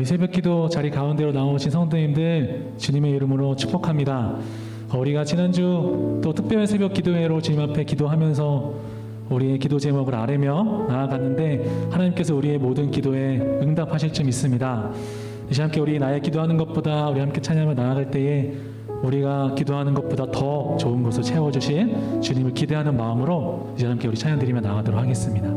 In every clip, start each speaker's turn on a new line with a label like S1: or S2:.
S1: 우리 새벽기도 자리 가운데로 나오신 성도님들 주님의 이름으로 축복합니다. 우리가 지난주 또 특별한 새벽기도회로 주님 앞에 기도하면서 우리의 기도 제목을 아뢰며 나아갔는데 하나님께서 우리의 모든 기도에 응답하실 줄 믿습니다. 이제 함께 우리 나의 기도하는 것보다 우리 함께 찬양을 나아갈 때에 우리가 기도하는 것보다 더 좋은 것을 채워주신 주님을 기대하는 마음으로 이제 함께 우리 찬양 드리며 나가도록 하겠습니다.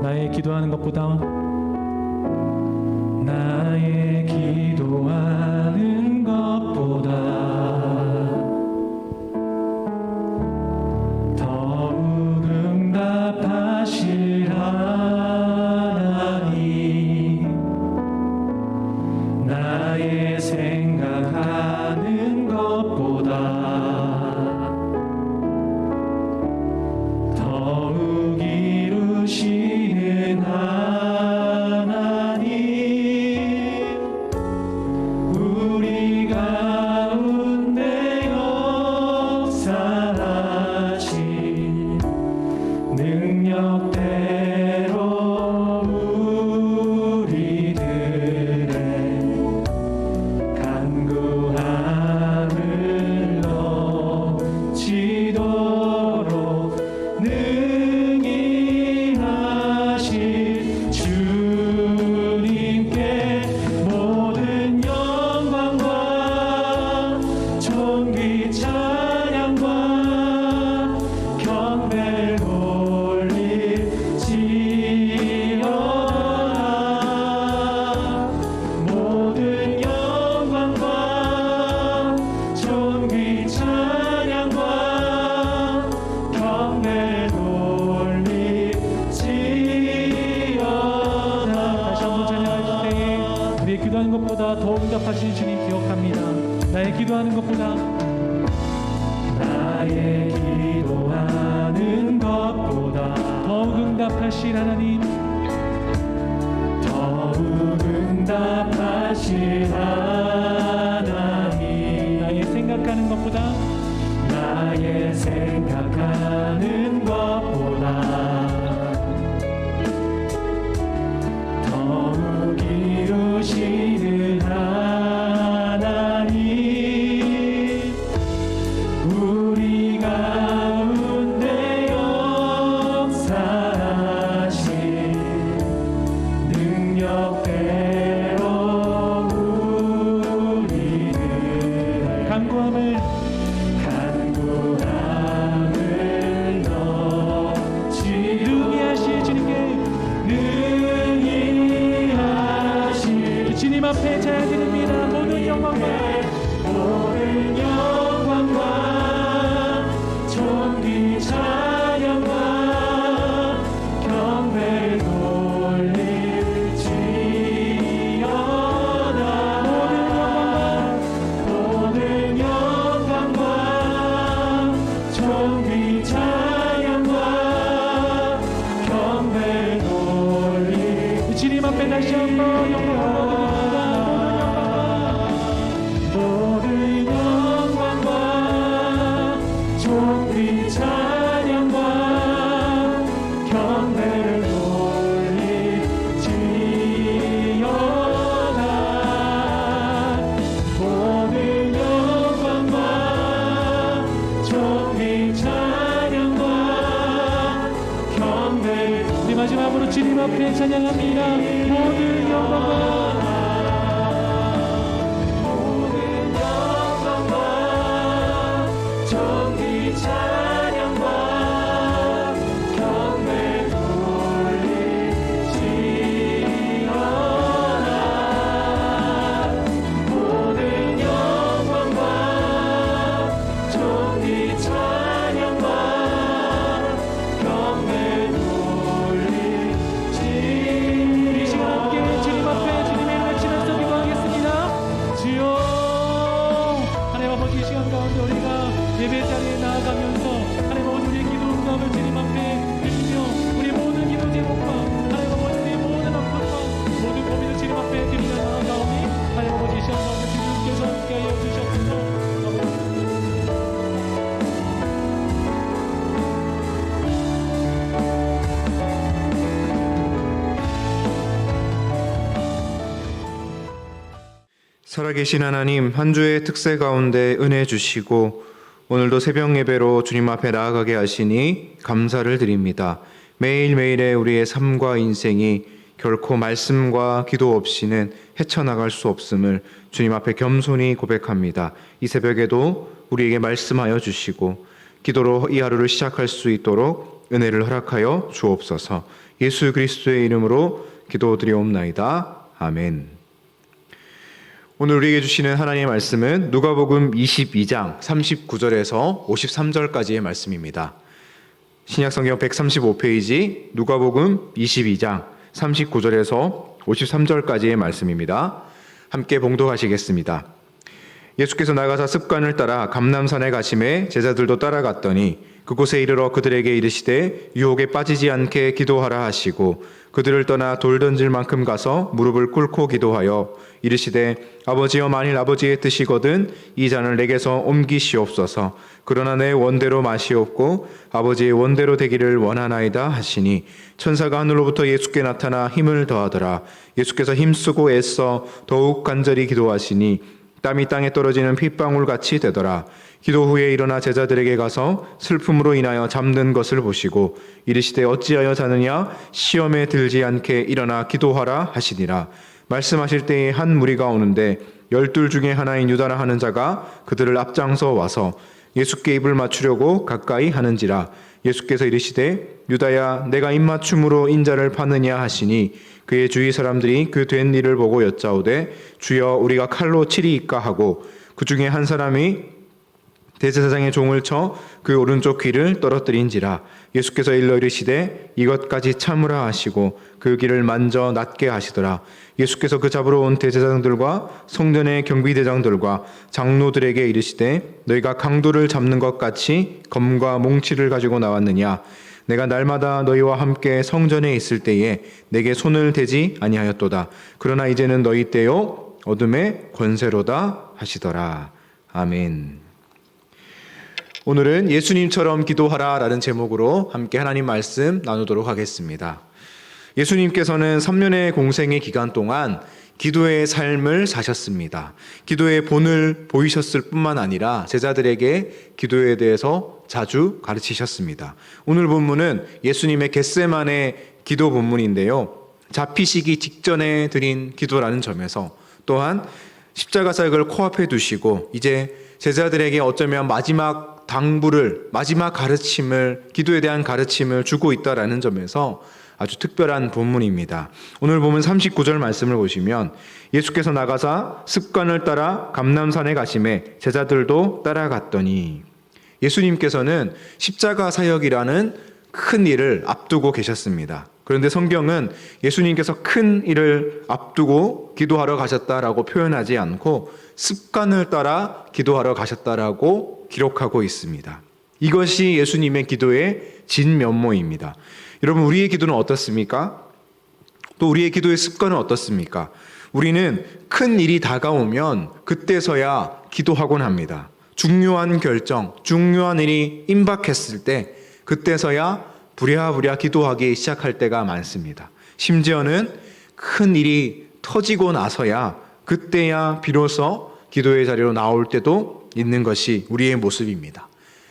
S1: 나의 기도하는 것보다 나의 기도하는 것보다 더욱 응답하실 하나님, 나의 생각하는 것보다 더욱 이루시는 하나님, 우리 가운데 역사하신 능력대로 우리들의 간구함을 넘치도록 능히 하실 주님께 모든 영광과 존귀 찬양과 경배를 올릴지어다. 모든 영광과 존귀 찬양과 경배를 올릴지어다. 다시 한번 찬양할 때에 우리의 기도하는 것보다 더 응답하신 주님 기억합니다. 나의 기도하는 것보다 나의 기도하는 것보다 더욱 응답하실 하나님, 더욱 응답하실 하나님, 나의 생각하는 것보다 나의 생각하는 것보다 더욱 이루시는 하나님, 우리 가운데 역사하신 능력대로 우리를 간구함을 능히 하실 주님께 능히 하실 주님 앞에 찬양드립니다. 모든 영광과 존귀 찬양과 경배를 돌릴지어다. 모든 영광과 존귀 찬양과 경배를 돌릴 주님 앞에 다시 한번 모든 영광과 존귀 찬양과 경배를 돌릴지어다. 모든 영광과 존귀 찬양과 경배를 우리 마지막으로 주님 앞에 찬양합니다. 모든 영광과 존귀 찬양과 경배를 돌릴지어다. 모든 영광과 존귀 찬양과 경배를 돌릴지어다. 이 시간 함께 주님 앞에 주님의
S2: 살아계신 하나님, 한 주의 특세 가운데 은혜 주시고 오늘도 새벽 예배로 주님 앞에 나아가게 하시니 감사를 드립니다. 매일매일의 우리의 삶과 인생이 결코 말씀과 기도 없이는 헤쳐나갈 수 없음을 주님 앞에 겸손히 고백합니다. 이 새벽에도 우리에게 말씀하여 주시고 기도로 이 하루를 시작할 수 있도록 은혜를 허락하여 주옵소서. 예수 그리스도의 이름으로 기도드리옵나이다. 아멘. 오늘 우리에게 주시는 하나님의 말씀은 누가복음 22장 39절에서 53절까지의 말씀입니다. 신약성경 135페이지 누가복음 22장 39절에서 53절까지의 말씀입니다. 함께 봉독하시겠습니다. 예수께서 나가사 습관을 따라 감람산에 가심에 제자들도 따라갔더니 그곳에 이르러 그들에게 이르시되 유혹에 빠지지 않게 기도하라 하시고 그들을 떠나 돌 던질 만큼 가서 무릎을 꿇고 기도하여 이르시되 아버지여 만일 아버지의 뜻이거든 이 잔을 내게서 옮기시옵소서. 그러나 내 원대로 마시옵고 아버지의 원대로 되기를 원하나이다 하시니 천사가 하늘로부터 예수께 나타나 힘을 더하더라. 예수께서 힘쓰고 애써 더욱 간절히 기도하시니 땀이 땅에 떨어지는 핏방울같이 되더라. 기도 후에 일어나 제자들에게 가서 슬픔으로 인하여 잠든 것을 보시고 이르시되 어찌하여 자느냐 시험에 들지 않게 일어나 기도하라 하시니라. 말씀하실 때에 한 무리가 오는데 12 중에 하나인 유다라 하는 자가 그들을 앞장서 와서 예수께 입을 맞추려고 가까이 하는지라. 예수께서 이르시되 유다야 내가 입맞춤으로 인자를 파느냐 하시니 그의 주위 사람들이 그 된 일을 보고 여짜오되 주여 우리가 칼로 치리이까 하고 그 중에 한 사람이 대제사장의 종을 쳐 그 오른쪽 귀를 떨어뜨린지라. 예수께서 일러 이르시되 이것까지 참으라 하시고 그 귀를 만져 낫게 하시더라. 예수께서 그 잡으러 온 대제사장들과 성전의 경비대장들과 장로들에게 이르시되 너희가 강도를 잡는 것 같이 검과 몽치를 가지고 나왔느냐. 내가 날마다 너희와 함께 성전에 있을 때에 내게 손을 대지 아니하였도다. 그러나 이제는 너희 때요 어둠의 권세로다 하시더라. 아멘. 오늘은 예수님처럼 기도하라 라는 제목으로 함께 하나님 말씀 나누도록 하겠습니다. 예수님께서는 3년의 공생의 기간 동안 기도의 삶을 사셨습니다. 기도의 본을 보이셨을 뿐만 아니라 제자들에게 기도에 대해서 자주 가르치셨습니다. 오늘 본문은 예수님의 겟세마네 기도 본문인데요. 잡히시기 직전에 드린 기도라는 점에서 또한 십자가 사역을 코앞에 두시고 이제 제자들에게 어쩌면 마지막 당부를, 마지막 가르침을, 기도에 대한 가르침을 주고 있다라는 점에서 아주 특별한 본문입니다. 오늘 보면 39절 말씀을 보시면 예수께서 나가사 습관을 따라 감람산에 가심에 제자들도 따라갔더니 예수님께서는 십자가 사역이라는 큰 일을 앞두고 계셨습니다. 그런데 성경은 예수님께서 큰 일을 앞두고 기도하러 가셨다라고 표현하지 않고 습관을 따라 기도하러 가셨다라고 기록하고 있습니다. 이것이 예수님의 기도의 진면모입니다. 여러분, 우리의 기도는 어떻습니까? 또 우리의 기도의 습관은 어떻습니까? 우리는 큰 일이 다가오면 그때서야 기도하곤 합니다. 중요한 결정, 중요한 일이 임박했을 때 그때서야 부랴부랴 기도하기 시작할 때가 많습니다. 심지어는 큰 일이 터지고 나서야 그때야 비로소 기도의 자리로 나올 때도 있는 것이 우리의 모습입니다.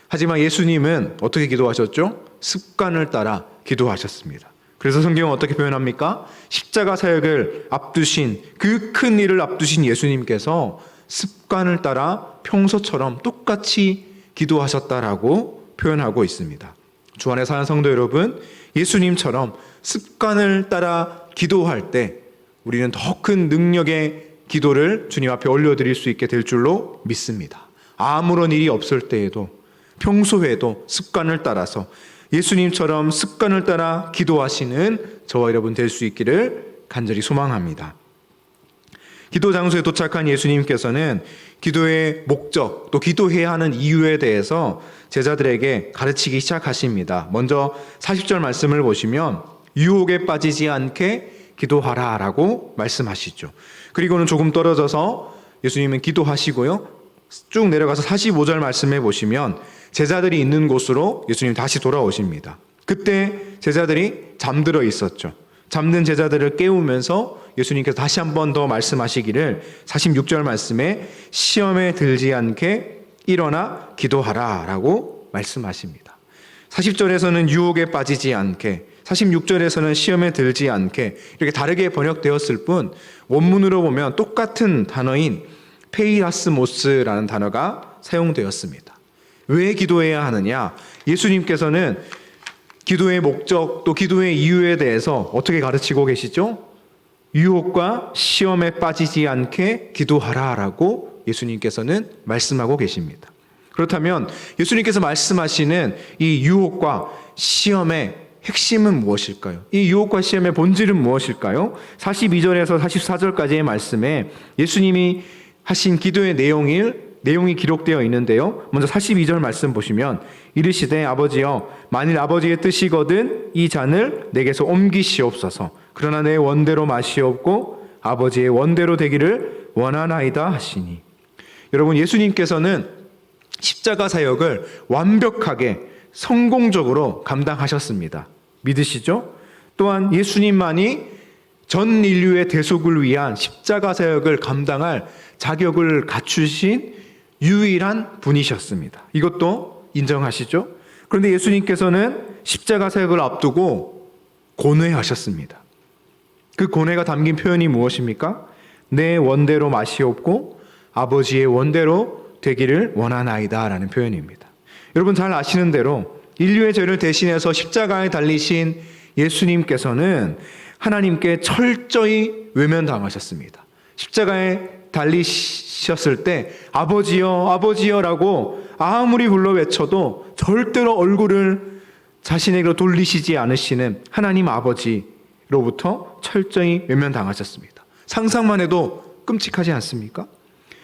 S2: 하지만 예수님은 어떻게 기도하셨죠? 습관을 따라 기도하셨습니다. 그래서 성경은 어떻게 표현합니까? 십자가 사역을 앞두신 그 큰 일을 앞두신 예수님께서 습관을 따라 평소처럼 똑같이 기도하셨다라고 표현하고 있습니다. 주 안에 사는 성도 여러분, 예수님처럼 습관을 따라 기도할 때 우리는 더 큰 능력의 기도를 주님 앞에 올려드릴 수 있게 될 줄로 믿습니다. 아무런 일이 없을 때에도 평소에도 습관을 따라서 예수님처럼 습관을 따라 기도하시는 저와 여러분 될 수 있기를 간절히 소망합니다. 기도 장소에 도착한 예수님께서는 기도의 목적, 또 기도해야 하는 이유에 대해서 제자들에게 가르치기 시작하십니다. 먼저 40절 말씀을 보시면 유혹에 빠지지 않게 기도하라 라고 말씀하시죠. 그리고는 조금 떨어져서 예수님은 기도하시고요. 쭉 내려가서 45절 말씀해 보시면 제자들이 있는 곳으로 예수님 다시 돌아오십니다. 그때 제자들이 잠들어 있었죠. 잠든 제자들을 깨우면서 예수님께서 다시 한 번 더 말씀하시기를 46절 말씀에 시험에 들지 않게 일어나 기도하라 라고 말씀하십니다. 40절에서는 유혹에 빠지지 않게, 46절에서는 시험에 들지 않게 이렇게 다르게 번역되었을 뿐 원문으로 보면 똑같은 단어인 페이라스모스라는 단어가 사용되었습니다. 왜 기도해야 하느냐? 예수님께서는 기도의 목적 또 기도의 이유에 대해서 어떻게 가르치고 계시죠? 유혹과 시험에 빠지지 않게 기도하라라고 예수님께서는 말씀하고 계십니다. 그렇다면 예수님께서 말씀하시는 이 유혹과 시험의 핵심은 무엇일까요? 이 유혹과 시험의 본질은 무엇일까요? 42절에서 44절까지의 말씀에 예수님이 하신 기도의 내용이 기록되어 있는데요. 먼저 42절 말씀 보시면 이르시되 아버지여 만일 아버지의 뜻이거든 이 잔을 내게서 옮기시옵소서. 그러나 내 원대로 마시옵고 아버지의 원대로 되기를 원하나이다 하시니. 여러분, 예수님께서는 십자가 사역을 완벽하게 성공적으로 감당하셨습니다. 믿으시죠? 또한 예수님만이 전 인류의 대속을 위한 십자가 사역을 감당할 자격을 갖추신 유일한 분이셨습니다. 이것도 인정하시죠? 그런데 예수님께서는 십자가 사역을 앞두고 고뇌하셨습니다. 그 고뇌가 담긴 표현이 무엇입니까? 내 원대로 마시옵고 아버지의 원대로 되기를 원하나이다 라는 표현입니다. 여러분 잘 아시는 대로 인류의 죄를 대신해서 십자가에 달리신 예수님께서는 하나님께 철저히 외면당하셨습니다. 십자가에 달리셨을 때 아버지여 아버지여라고 아무리 불러 외쳐도 절대로 얼굴을 자신에게로 돌리시지 않으시는 하나님 아버지로부터 철저히 외면당하셨습니다. 상상만 해도 끔찍하지 않습니까?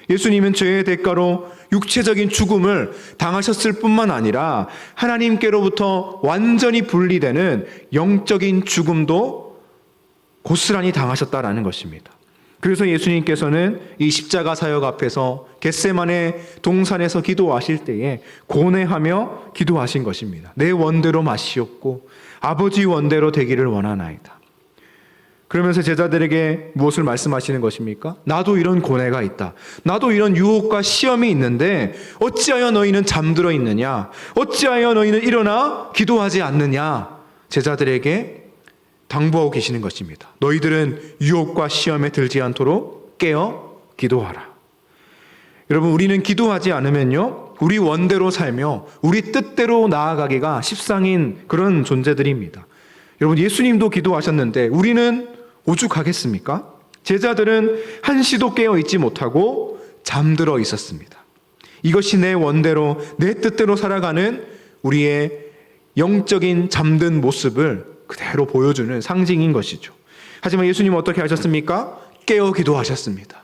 S2: 예수님은 죄의 대가로 육체적인 죽음을 당하셨을 뿐만 아니라 하나님께로부터 완전히 분리되는 영적인 죽음도 고스란히 당하셨다라는 것입니다. 그래서 예수님께서는 이 십자가 사역 앞에서 겟세마네 동산에서 기도하실 때에 고뇌하며 기도하신 것입니다. 내 원대로 마시옵고 아버지 원대로 되기를 원하나이다. 그러면서 제자들에게 무엇을 말씀하시는 것입니까? 나도 이런 고뇌가 있다. 나도 이런 유혹과 시험이 있는데 어찌하여 너희는 잠들어 있느냐? 어찌하여 너희는 일어나 기도하지 않느냐? 제자들에게 당부하고 계시는 것입니다. 너희들은 유혹과 시험에 들지 않도록 깨어 기도하라. 여러분, 우리는 기도하지 않으면요, 우리 원대로 살며 우리 뜻대로 나아가기가 십상인 그런 존재들입니다. 여러분, 예수님도 기도하셨는데 우리는 오죽하겠습니까? 제자들은 한시도 깨어 있지 못하고 잠들어 있었습니다. 이것이 내 원대로 내 뜻대로 살아가는 우리의 영적인 잠든 모습을 그대로 보여주는 상징인 것이죠. 하지만 예수님은 어떻게 하셨습니까? 깨어 기도하셨습니다.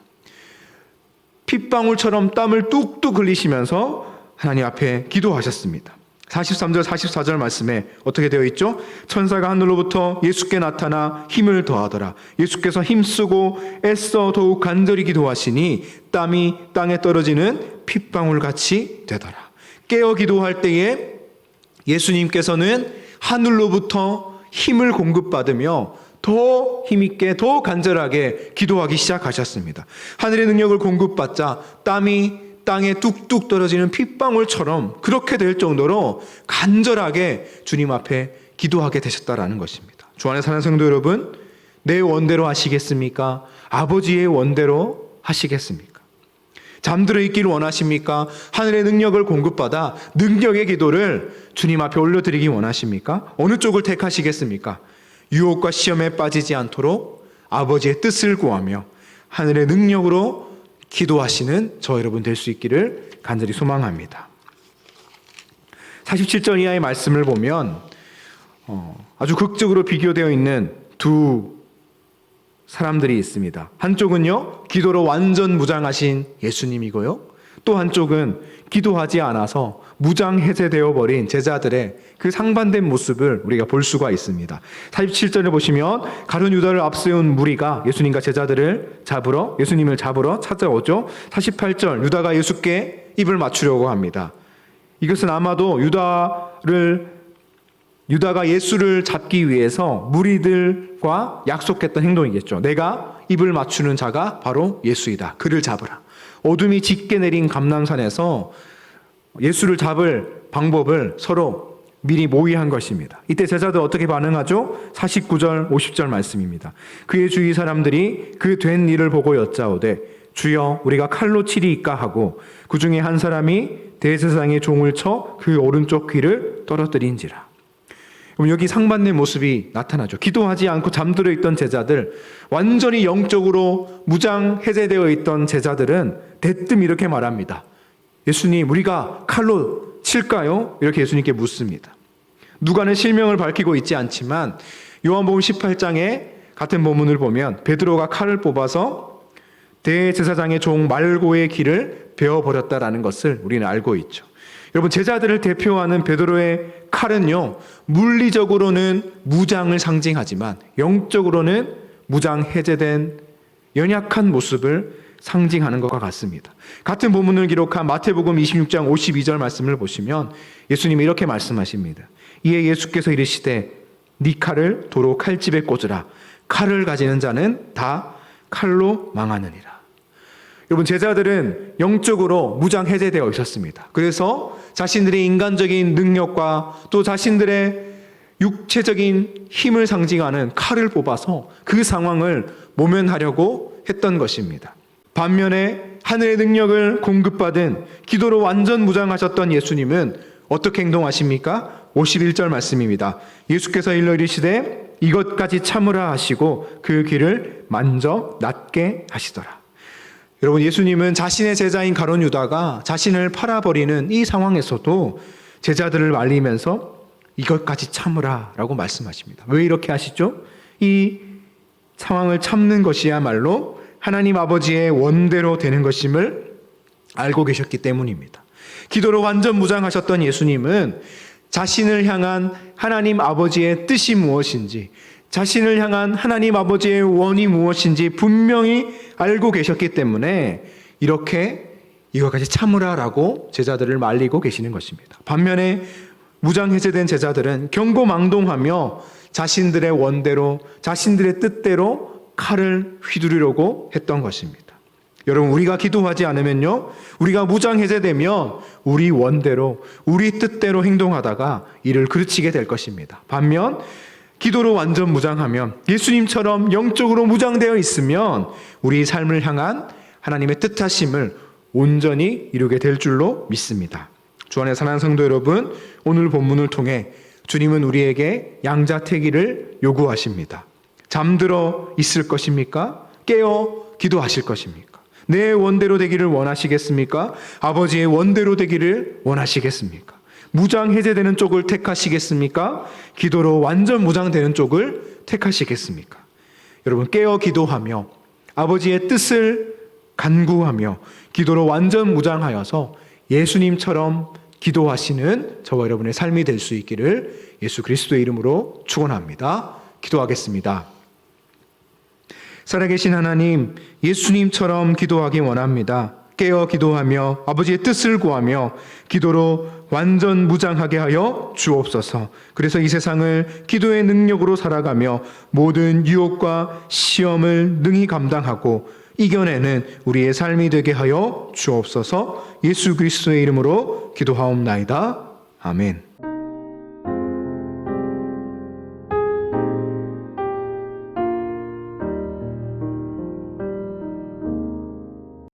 S2: 핏방울처럼 땀을 뚝뚝 흘리시면서 하나님 앞에 기도하셨습니다. 43절 44절 말씀에 어떻게 되어 있죠? 천사가 하늘로부터 예수께 나타나 힘을 더하더라. 예수께서 힘쓰고 애써 더욱 간절히 기도하시니 땀이 땅에 떨어지는 핏방울같이 되더라. 깨어 기도할 때에 예수님께서는 하늘로부터 힘을 공급받으며 더 힘있게 더 간절하게 기도하기 시작하셨습니다. 하늘의 능력을 공급받자 땀이 땅에 뚝뚝 떨어지는 핏방울처럼 그렇게 될 정도로 간절하게 주님 앞에 기도하게 되셨다라는 것입니다. 주 안에 사는 성도 여러분, 내 원대로 하시겠습니까? 아버지의 원대로 하시겠습니까? 잠들어 있기를 원하십니까? 하늘의 능력을 공급받아 능력의 기도를 주님 앞에 올려드리기 원하십니까? 어느 쪽을 택하시겠습니까? 유혹과 시험에 빠지지 않도록 아버지의 뜻을 구하며 하늘의 능력으로 기도하시는 저 여러분 될 수 있기를 간절히 소망합니다. 47절 이하의 말씀을 보면 아주 극적으로 비교되어 있는 두 사람들이 있습니다. 한쪽은요, 기도로 완전 무장하신 예수님이고요, 또 한쪽은 기도하지 않아서 무장해제되어 버린 제자들의 그 상반된 모습을 우리가 볼 수가 있습니다. 47절을 보시면 가룟 유다를 앞세운 무리가 예수님과 제자들을 잡으러, 예수님을 잡으러 찾아오죠. 48절 유다가 예수께 입을 맞추려고 합니다. 이것은 아마도 유다를 유다가 예수를 잡기 위해서 무리들과 약속했던 행동이겠죠. 내가 입을 맞추는 자가 바로 예수이다. 그를 잡으라. 어둠이 짙게 내린 감람산에서 예수를 잡을 방법을 서로 미리 모의한 것입니다. 이때 제자들 어떻게 반응하죠? 49절 50절 말씀입니다. 그의 주위 사람들이 그 된 일을 보고 여짜오되 주여 우리가 칼로 치리이까 하고 그 중에 한 사람이 대제사장의 종을 쳐 그 오른쪽 귀를 떨어뜨린지라. 그럼 여기 상반된 모습이 나타나죠. 기도하지 않고 잠들어 있던 제자들, 완전히 영적으로 무장 해제되어 있던 제자들은 대뜸 이렇게 말합니다. 예수님, 우리가 칼로 칠까요? 이렇게 예수님께 묻습니다. 누가는 실명을 밝히고 있지 않지만 요한복음 18장에 같은 본문을 보면 베드로가 칼을 뽑아서 대제사장의 종 말고의 귀를 베어버렸다라는 것을 우리는 알고 있죠. 여러분, 제자들을 대표하는 베드로의 칼은요, 물리적으로는 무장을 상징하지만 영적으로는 무장 해제된 연약한 모습을 상징하는 것과 같습니다. 같은 본문을 기록한 마태복음 26장 52절 말씀을 보시면 예수님이 이렇게 말씀하십니다. 이에 예수께서 이르시되 네 칼을 도로 칼집에 꽂으라. 칼을 가지는 자는 다 칼로 망하느니라. 여러분, 제자들은 영적으로 무장 해제되어 있었습니다. 그래서 자신들의 인간적인 능력과 또 자신들의 육체적인 힘을 상징하는 칼을 뽑아서 그 상황을 모면하려고 했던 것입니다. 반면에 하늘의 능력을 공급받은 기도로 완전 무장하셨던 예수님은 어떻게 행동하십니까? 51절 말씀입니다. 예수께서 일러 이르시되 이것까지 참으라 하시고 그 귀를 만져 낫게 하시더라. 여러분, 예수님은 자신의 제자인 가룟 유다가 자신을 팔아버리는 이 상황에서도 제자들을 말리면서 이것까지 참으라 라고 말씀하십니다. 왜 이렇게 하시죠? 이 상황을 참는 것이야말로 하나님 아버지의 원대로 되는 것임을 알고 계셨기 때문입니다. 기도로 완전 무장하셨던 예수님은 자신을 향한 하나님 아버지의 뜻이 무엇인지, 자신을 향한 하나님 아버지의 원이 무엇인지 분명히 알고 계셨기 때문에 이렇게 이것까지 참으라라고 제자들을 말리고 계시는 것입니다. 반면에 무장 해제된 제자들은 경고망동하며 자신들의 원대로, 자신들의 뜻대로 칼을 휘두르려고 했던 것입니다. 여러분, 우리가 기도하지 않으면요, 우리가 무장 해제되면 우리 원대로, 우리 뜻대로 행동하다가 이를 그르치게 될 것입니다. 반면 기도로 완전 무장하면, 예수님처럼 영적으로 무장되어 있으면 우리 삶을 향한 하나님의 뜻하심을 온전히 이루게 될 줄로 믿습니다. 주 안에 사랑하는 성도 여러분, 오늘 본문을 통해 주님은 우리에게 양자택일을 요구하십니다. 잠들어 있을 것입니까? 깨어 기도하실 것입니까? 내 원대로 되기를 원하시겠습니까? 아버지의 원대로 되기를 원하시겠습니까? 무장 해제되는 쪽을 택하시겠습니까? 기도로 완전 무장되는 쪽을 택하시겠습니까? 여러분, 깨어 기도하며 아버지의 뜻을 간구하며 기도로 완전 무장하여서 예수님처럼 기도하시는 저와 여러분의 삶이 될 수 있기를 예수 그리스도의 이름으로 축원합니다. 기도하겠습니다. 살아계신 하나님, 예수님처럼 기도하기 원합니다. 깨어 기도하며 아버지의 뜻을 구하며 기도로 완전 무장하게 하여 주옵소서. 그래서 이 세상을 기도의 능력으로 살아가며 모든 유혹과 시험을 능히 감당하고 이겨내는 우리의 삶이 되게 하여 주옵소서. 예수 그리스도의 이름으로 기도하옵나이다. 아멘.